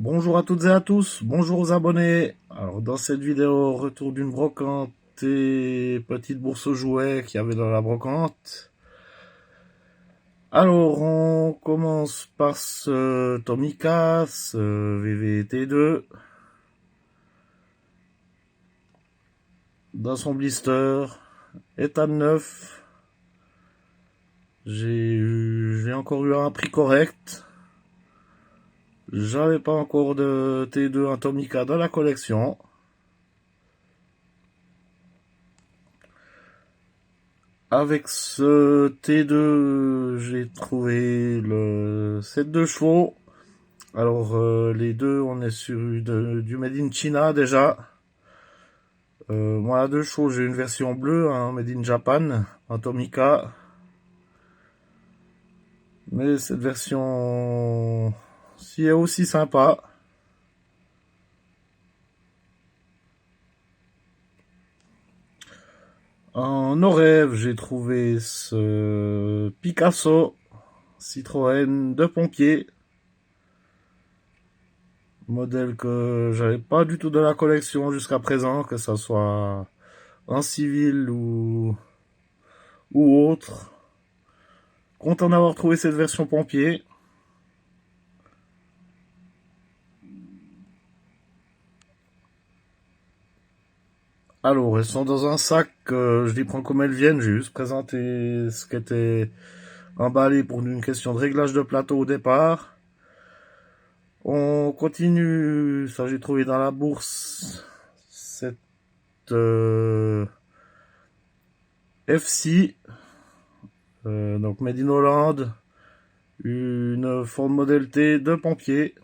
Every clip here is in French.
Bonjour à toutes et à tous, bonjour aux abonnés. Alors dans cette vidéo, retour d'une brocante et petite bourse aux jouets qu'il y avait dans la brocante. Alors on commence par ce Tomica, ce VVT2. Dans son blister, état de neuf. J'ai encore eu un prix correct. J'avais pas encore de T2 Atomica dans la collection. Avec ce T2, j'ai trouvé le 7 de chevaux. Alors les deux, on est sur du Made in China déjà. Moi, à 2 chevaux, j'ai une version bleue, hein, Made in Japan, Atomica. Mais cette version-ci est aussi sympa. En Orève, j'ai trouvé ce Picasso Citroën de pompier. Modèle que j'avais pas du tout de la collection jusqu'à présent, que ça soit en civil ou autre. Content d'avoir trouvé cette version pompier. Alors, elles sont dans un sac, je les prends comme elles viennent. J'ai juste présenté ce qui était emballé pour une question de réglage de plateau au départ. On continue, ça j'ai trouvé dans la bourse, cette FC, donc Made in Hollande, une Ford Model T de pompier.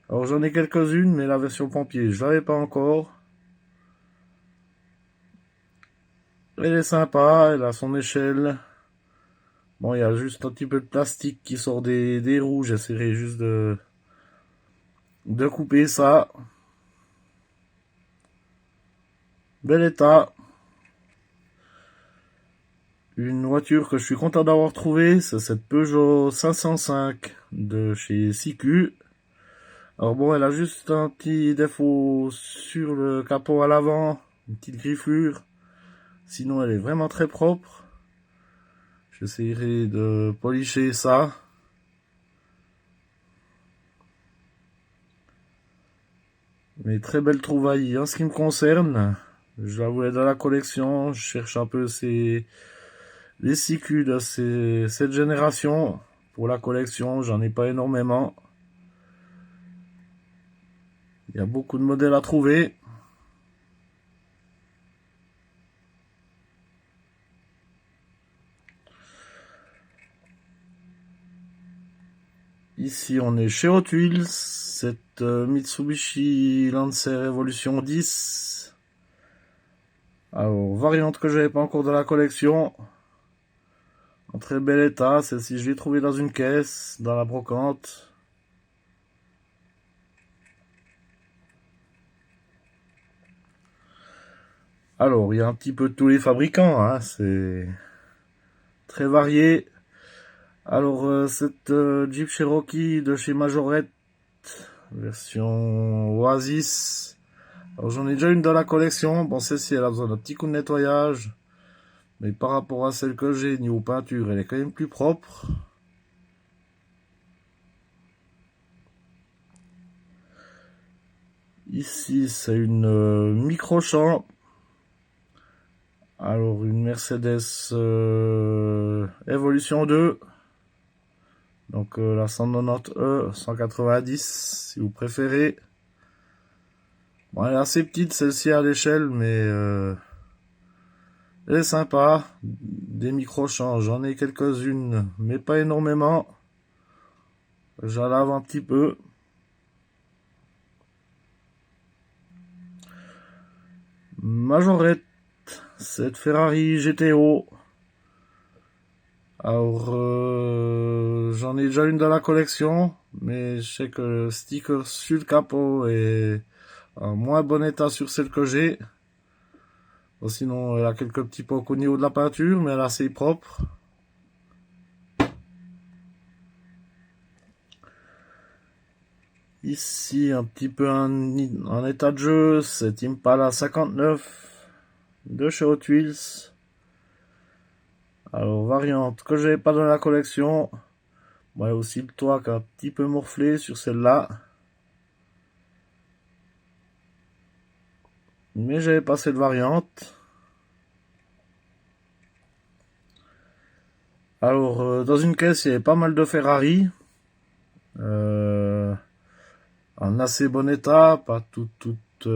Alors j'en ai quelques-unes, mais la version pompier, je l'avais pas encore. Elle est sympa, elle a son échelle. Bon, il y a juste un petit peu de plastique qui sort des roues. J'essaierai juste de couper ça. Bel état. Une voiture que je suis content d'avoir trouvée, c'est cette Peugeot 505 de chez CQ. Alors bon, elle a juste un petit défaut sur le capot à l'avant, une petite griffure. Sinon, elle est vraiment très propre. J'essaierai de policher ça. Mais très belle trouvaille en ce qui me concerne. Je la voulais dans la collection. Je cherche un peu les CQ de cette génération. Pour la collection, j'en ai pas énormément. Il y a beaucoup de modèles à trouver. Ici, on est chez Hot Wheels. Cette Mitsubishi Lancer Evolution 10. Alors, variante que j'avais pas encore dans la collection. En très bel état. Celle-ci, je l'ai trouvée dans une caisse, dans la brocante. Alors, il y a un petit peu de tous les fabricants, hein, c'est très varié. Alors, cette Jeep Cherokee de chez Majorette, version Oasis. Alors, j'en ai déjà une dans la collection. Bon, celle-ci, elle a besoin d'un petit coup de nettoyage. Mais par rapport à celle que j'ai, niveau peinture, elle est quand même plus propre. Ici, c'est une micro-champ. Alors, une Mercedes Evolution 2. Donc, la 190E, 190, si vous préférez. Bon, elle est assez petite, celle-ci à l'échelle, mais elle est sympa. Des micro-champs, j'en ai quelques-unes, mais pas énormément. J'en lave un petit peu. Majorette, cette Ferrari GTO. Alors, j'en ai déjà une dans la collection, mais je sais que le sticker sur le capot est en moins bon état sur celle que j'ai. Bon, sinon, elle a quelques petits pocs au niveau de la peinture, mais elle est assez propre. Ici, un petit peu en état de jeu, c'est Impala 59 de chez Hot Wheels. Alors, variante que j'avais pas dans la collection. Bon, il y a aussi le toit qui a un petit peu morflé sur celle-là. Mais j'avais pas cette variante. Alors, dans une caisse, il y avait pas mal de Ferrari. En assez bon état, pas toutes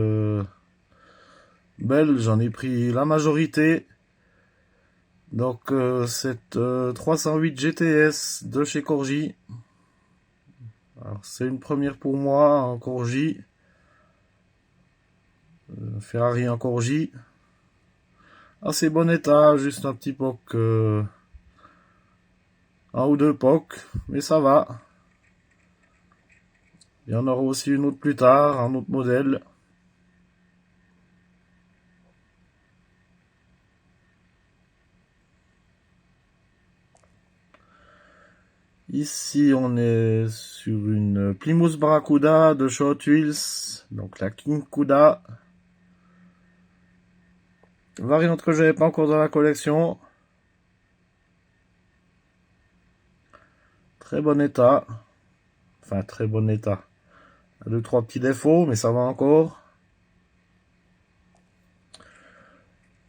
belles. J'en ai pris la majorité. Donc, cette 308 GTS de chez Corgi. Alors, c'est une première pour moi en Corgi. Ferrari en Corgi. Assez bon état, juste un petit POC. Un ou deux POC, mais ça va. Il y en aura aussi une autre plus tard, un autre modèle. Ici, on est sur une Plymouth Barracuda de chez Hot Wheels, donc la King Cuda. Variante que j'avais pas encore dans la collection. Très bon état. Enfin, très bon état. Deux, trois petits défauts, mais ça va encore.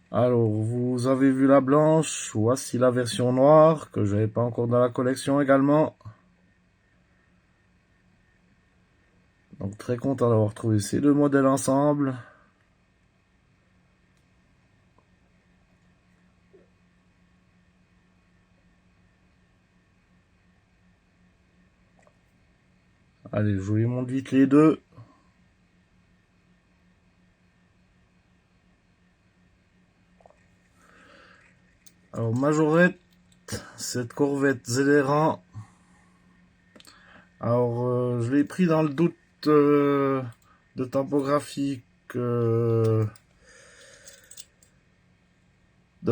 Alors, vous avez vu la blanche, voici la version noire, que j'avais pas encore dans la collection également. Donc, très content d'avoir trouvé ces deux modèles ensemble. Allez, je vous les montre vite les deux. Alors, Majorette, cette Corvette ZR1. Alors, je l'ai pris dans le doute de typographie de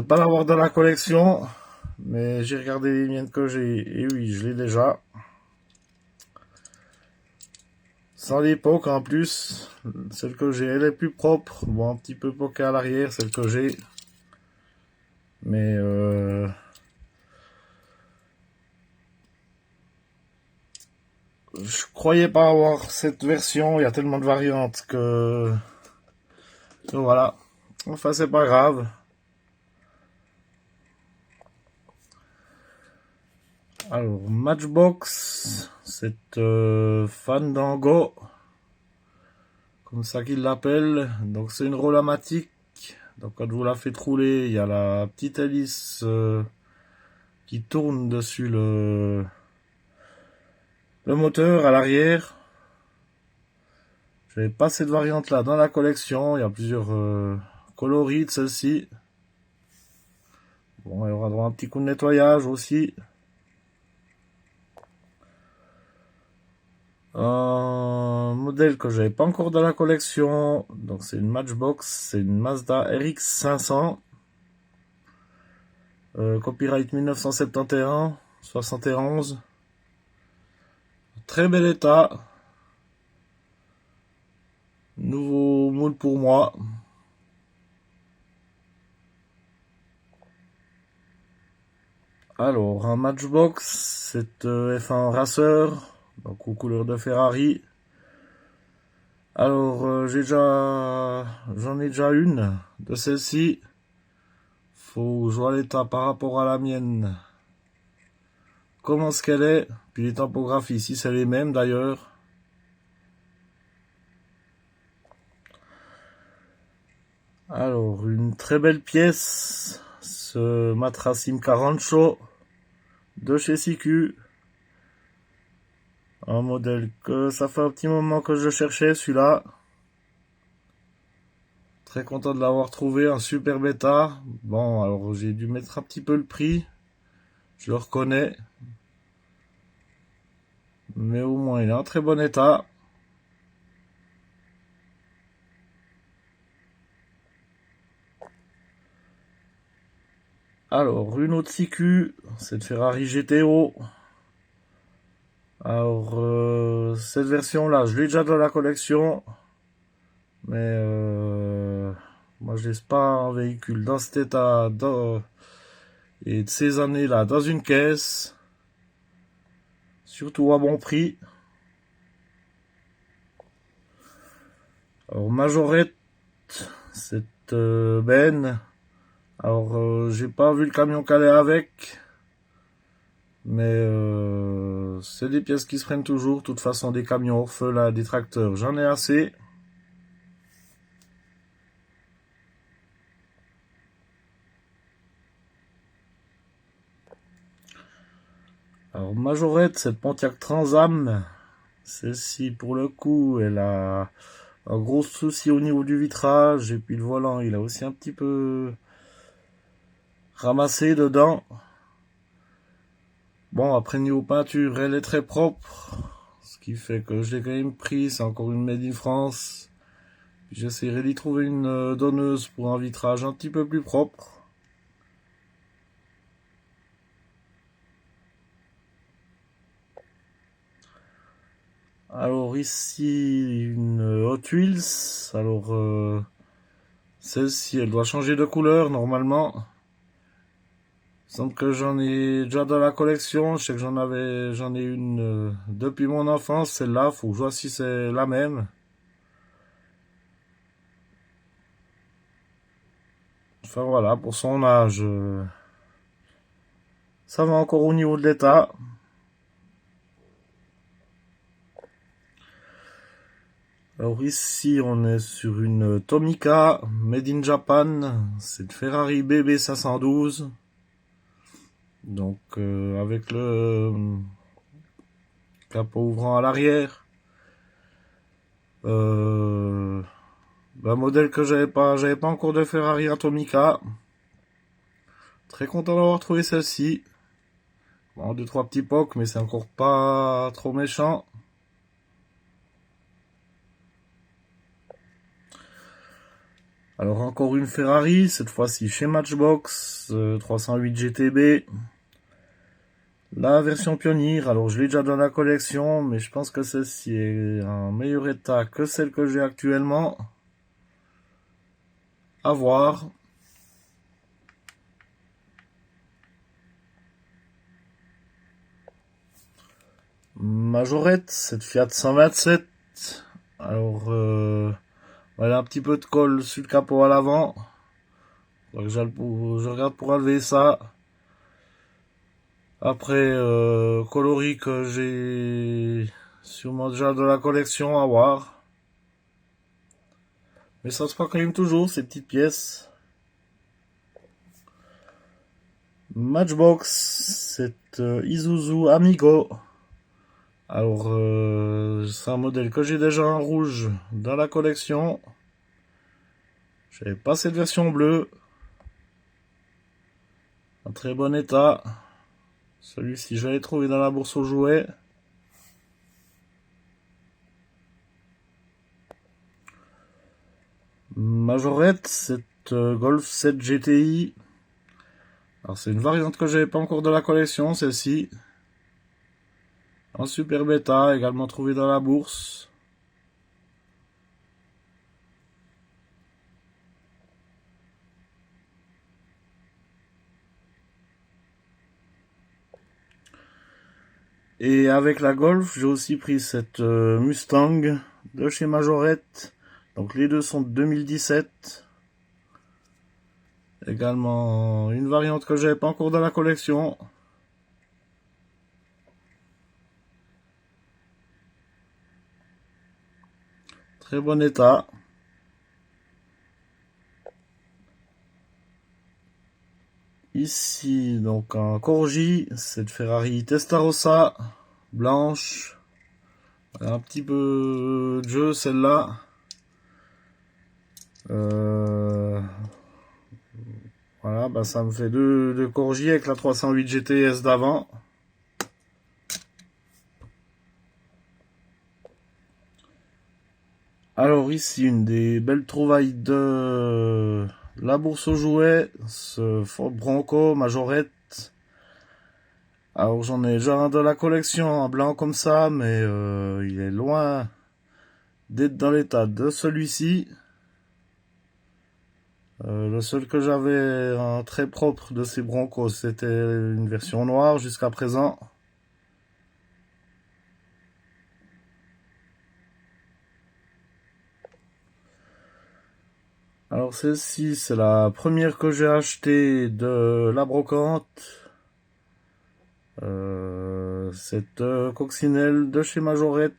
pas l'avoir dans la collection. Mais j'ai regardé les miennes que j'ai, et oui, je l'ai déjà. Sans l'époque en plus, celle que j'ai elle est plus propre, bon un petit peu poquée à l'arrière celle que j'ai, mais je croyais pas avoir cette version, il y a tellement de variantes que voilà, enfin c'est pas grave. Alors Matchbox, cette Fandango, comme ça qu'ils l'appellent, donc c'est une Rollamatic. Donc quand vous la faites rouler, il y a la petite hélice qui tourne dessus le moteur à l'arrière. J'avais pas cette variante là dans la collection, il y a plusieurs coloris de celle-ci. Bon, il y aura droit à un petit coup de nettoyage aussi. Un modèle que j'avais pas encore dans la collection, donc c'est une Matchbox, c'est une Mazda RX 500. Copyright 1971, 71. Très bel état. Nouveau moule pour moi. Alors, un Matchbox, c'est F1 Racer, donc aux couleurs de Ferrari. Alors, j'en ai déjà une de celle-ci. Faut jouer l'état par rapport à la mienne. Comment est-ce qu'elle est, puis les typographies, si c'est les mêmes d'ailleurs. Alors, une très belle pièce, ce Matrasim Carancho de chez CQ. Un modèle que ça fait un petit moment que je cherchais, celui-là. Très content de l'avoir trouvé, un super bêta. Bon, alors j'ai dû mettre un petit peu le prix, je le reconnais. Mais au moins il est en très bon état. Alors, une autre CQ, cette Ferrari GTO. Alors, cette version-là, je l'ai déjà dans la collection. Mais moi, je laisse pas un véhicule dans cet état et de ces années-là dans une caisse. Surtout à bon prix. Alors, Majorette, cette benne. Alors, j'ai pas vu le camion qu'elle est avec. Mais c'est des pièces qui se prennent toujours. De toute façon, des camions orphelins, des tracteurs, j'en ai assez. Alors, Majorette, cette Pontiac Transam, celle-ci, pour le coup, elle a un gros souci au niveau du vitrage. Et puis le volant, il a aussi un petit peu ramassé dedans. Bon, après niveau peinture, elle est très propre. Ce qui fait que je l'ai quand même pris. C'est encore une Made in France. J'essaierai d'y trouver une donneuse pour un vitrage un petit peu plus propre. Alors ici, une Hot Wheels. Alors, celle-ci, elle doit changer de couleur normalement. Il semble que j'en ai déjà dans la collection. Je sais que j'en ai une depuis mon enfance. Celle-là, faut que je vois si c'est la même. Enfin voilà, pour son âge, ça va encore au niveau de l'état. Alors ici, on est sur une Tomica Made in Japan. C'est une Ferrari BB 512. Donc avec le capot ouvrant à l'arrière. Un modèle que j'avais pas encore de Ferrari Atomica. Très content d'avoir trouvé celle-ci. Bon, 2-3 petits pocs, mais c'est encore pas trop méchant. Alors encore une Ferrari, cette fois-ci chez Matchbox, 308 GTB. La version Pionnier, alors je l'ai déjà dans la collection, mais je pense que celle-ci est en meilleur état que celle que j'ai actuellement. À voir. Majorette, cette Fiat 127. Alors, elle a un petit peu de colle sur le capot à l'avant. Donc je regarde pour enlever ça. Après, coloris que j'ai sûrement déjà de la collection à voir. Mais ça se prend quand même toujours, ces petites pièces. Matchbox, cette Isuzu Amigo. Alors, c'est un modèle que j'ai déjà en rouge dans la collection. J'avais pas cette version bleue. En très bon état. Celui-ci, je l'ai trouvé dans la bourse aux jouets. Majorette, cette Golf 7 GTI. Alors, c'est une variante que j'avais pas encore dans la collection, celle-ci. En super bêta, également trouvée dans la bourse. Et avec la Golf, j'ai aussi pris cette Mustang de chez Majorette. Donc les deux sont de 2017. Également une variante que j'avais pas encore dans la collection. Très bon état. Ici, donc un Corgi, cette Ferrari Testarossa, blanche. Un petit peu de jeu celle-là. Voilà, bah ça me fait deux Corgi avec la 308 GTS d'avant. Alors ici, une des belles trouvailles de la bourse aux jouets, ce Ford Bronco Majorette. Alors j'en ai déjà un de la collection en blanc comme ça, mais il est loin d'être dans l'état de celui-ci. Le seul que j'avais en très propre de ces Broncos, c'était une version noire jusqu'à présent. Alors celle-ci, c'est la première que j'ai achetée de la brocante. Cette coccinelle de chez Majorette.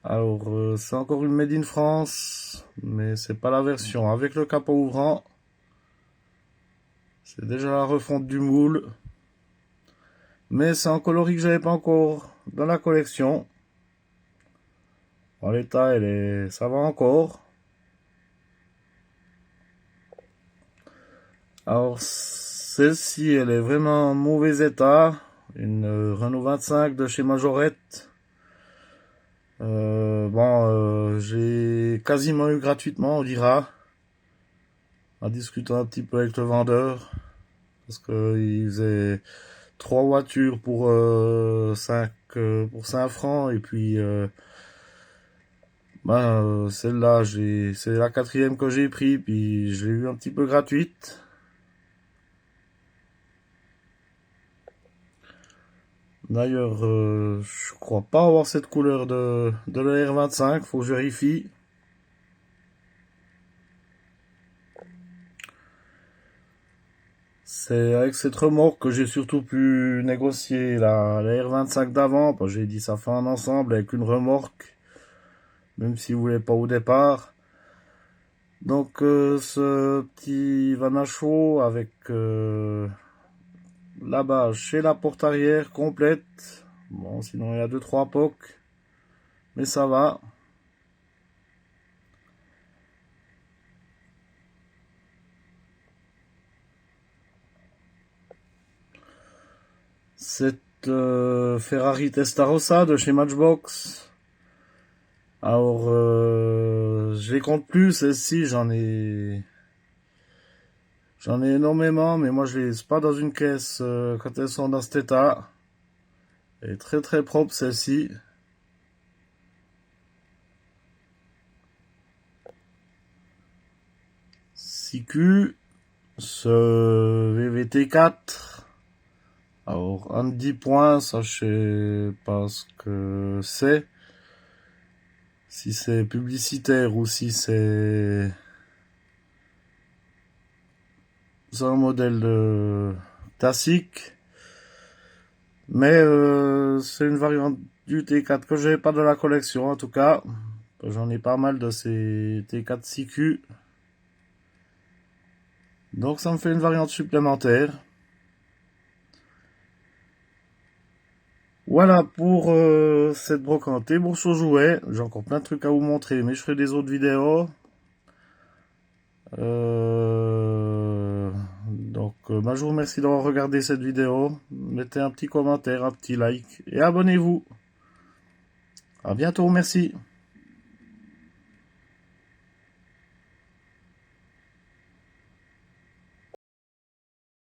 Alors c'est encore une Made in France, mais c'est pas la version avec le capot ouvrant. C'est déjà la refonte du moule. Mais c'est un coloris que j'avais pas encore dans la collection. En l'état, ça va encore. Alors, celle-ci, elle est vraiment en mauvais état. Une Renault 25 de chez Majorette. J'ai quasiment eu gratuitement, on dira. En discutant un petit peu avec le vendeur. Parce qu'il faisait 3 voitures pour 5 francs. Et puis, celle-là, c'est la 4e que j'ai pris. Puis, je l'ai eu un petit peu gratuite. D'ailleurs, je crois pas avoir cette couleur de la R25, faut que je vérifie. C'est avec cette remorque que j'ai surtout pu négocier la R25 d'avant. J'ai dit ça fait un ensemble avec une remorque, même si vous voulez pas au départ. Donc ce petit Vanacho avec là-bas chez la porte arrière complète. Bon, sinon il y a 2-3 pocs, mais ça va. Cette Ferrari Testarossa de chez Matchbox. Alors, je les compte plus, celles-ci, j'en ai énormément, mais moi je les laisse pas dans une caisse quand elles sont dans cet état. Elle est très très propre celle-ci. CQ, ce VVT4. Alors, en 10 points, ça je sais pas ce que c'est. Si c'est publicitaire ou si c'est un modèle classique. Mais c'est une variante du T4 que j'avais pas de la collection en tout cas. J'en ai pas mal de ces T4 CQ. Donc ça me fait une variante supplémentaire. Voilà pour cette brocante et bourse aux jouets. J'ai encore plein de trucs à vous montrer, mais je ferai des autres vidéos. Je vous remercie d'avoir regardé cette vidéo. Mettez un petit commentaire, un petit like et abonnez-vous. À bientôt, merci.